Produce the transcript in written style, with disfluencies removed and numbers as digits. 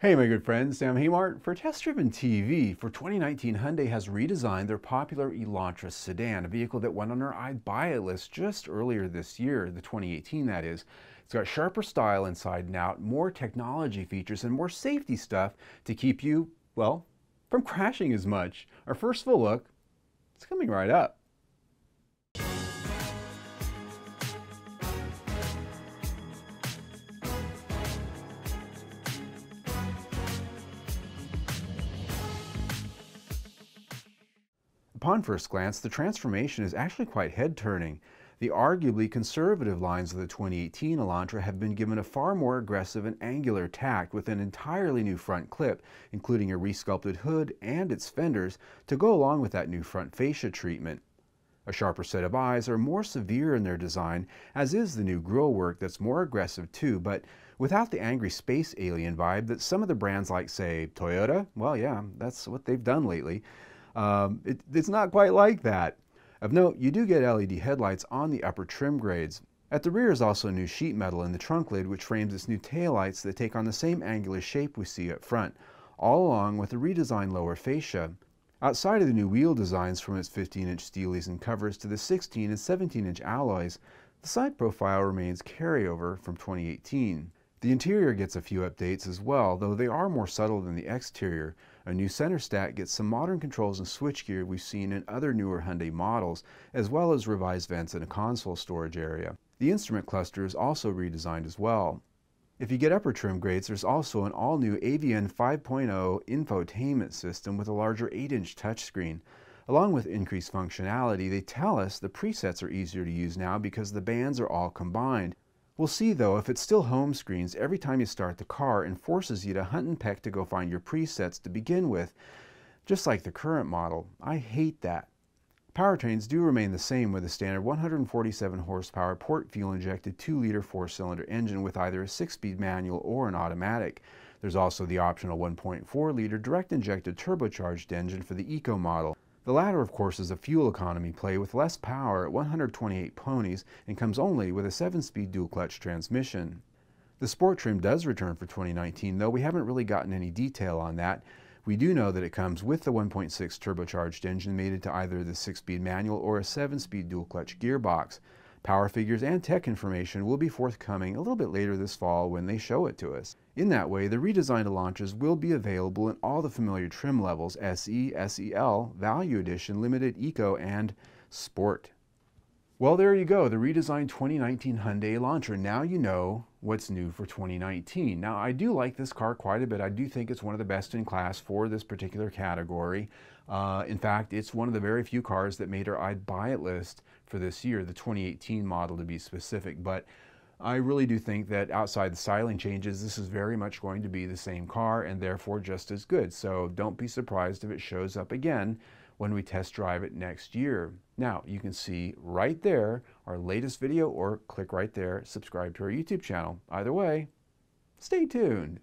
Hey my good friends, Sam Haymart for Test Driven TV. For 2019, Hyundai has redesigned their popular Elantra sedan, a vehicle that went on our I'd buy it list just earlier this year, the 2018 that is. It's got sharper style inside and out, more technology features, and more safety stuff to keep you, well, from crashing as much. Our first full look is coming right up. Upon first glance, the transformation is actually quite head-turning. The arguably conservative lines of the 2018 Elantra have been given a far more aggressive and angular tack with an entirely new front clip, including a resculpted hood and its fenders to go along with that new front fascia treatment. A sharper set of eyes are more severe in their design, as is the new grille work that's more aggressive too, but without the angry space alien vibe that some of the brands like, say, Toyota, well yeah, that's what they've done lately. It's not quite like that. Of note, you do get LED headlights on the upper trim grades. At the rear is also new sheet metal in the trunk lid, which frames its new taillights that take on the same angular shape we see up front, all along with a redesigned lower fascia. Outside of the new wheel designs from its 15-inch steelies and covers to the 16 and 17-inch alloys, the side profile remains carryover from 2018. The interior gets a few updates as well, though they are more subtle than the exterior. A new center stack gets some modern controls and switchgear we've seen in other newer Hyundai models, as well as revised vents and a console storage area. The instrument cluster is also redesigned as well. If you get upper trim grades, there's also an all-new AVN 5.0 infotainment system with a larger 8-inch touchscreen. Along with increased functionality, they tell us the presets are easier to use now because the bands are all combined. We'll see though if it still home screens every time you start the car and forces you to hunt and peck to go find your presets to begin with, just like the current model. I hate that. Powertrains do remain the same with a standard 147 horsepower port fuel injected 2-liter 4-cylinder engine with either a 6-speed manual or an automatic. There's also the optional 1.4-liter direct injected turbocharged engine for the Eco model. The latter, of course, is a fuel economy play with less power at 128 ponies and comes only with a 7-speed dual-clutch transmission. The sport trim does return for 2019, though we haven't really gotten any detail on that. We do know that it comes with the 1.6 turbocharged engine mated to either the 6-speed manual or a 7-speed dual-clutch gearbox. Power figures and tech information will be forthcoming a little bit later this fall when they show it to us. In that way, the redesigned Elantras will be available in all the familiar trim levels: SE, SEL, Value Edition, Limited, Eco, and Sport. Well, there you go, the redesigned 2019 Hyundai Elantra. Now you know what's new for 2019. Now, I do like this car quite a bit. I do think it's one of the best in class for this particular category. In fact, it's one of the very few cars that made our I'd buy it list for this year, the 2018 model to be specific. But I really do think that outside the styling changes, this is very much going to be the same car and therefore just as good. So don't be surprised if it shows up again when we test drive it next year. Now, you can see right there our latest video, or click right there, subscribe to our YouTube channel. Either way, stay tuned.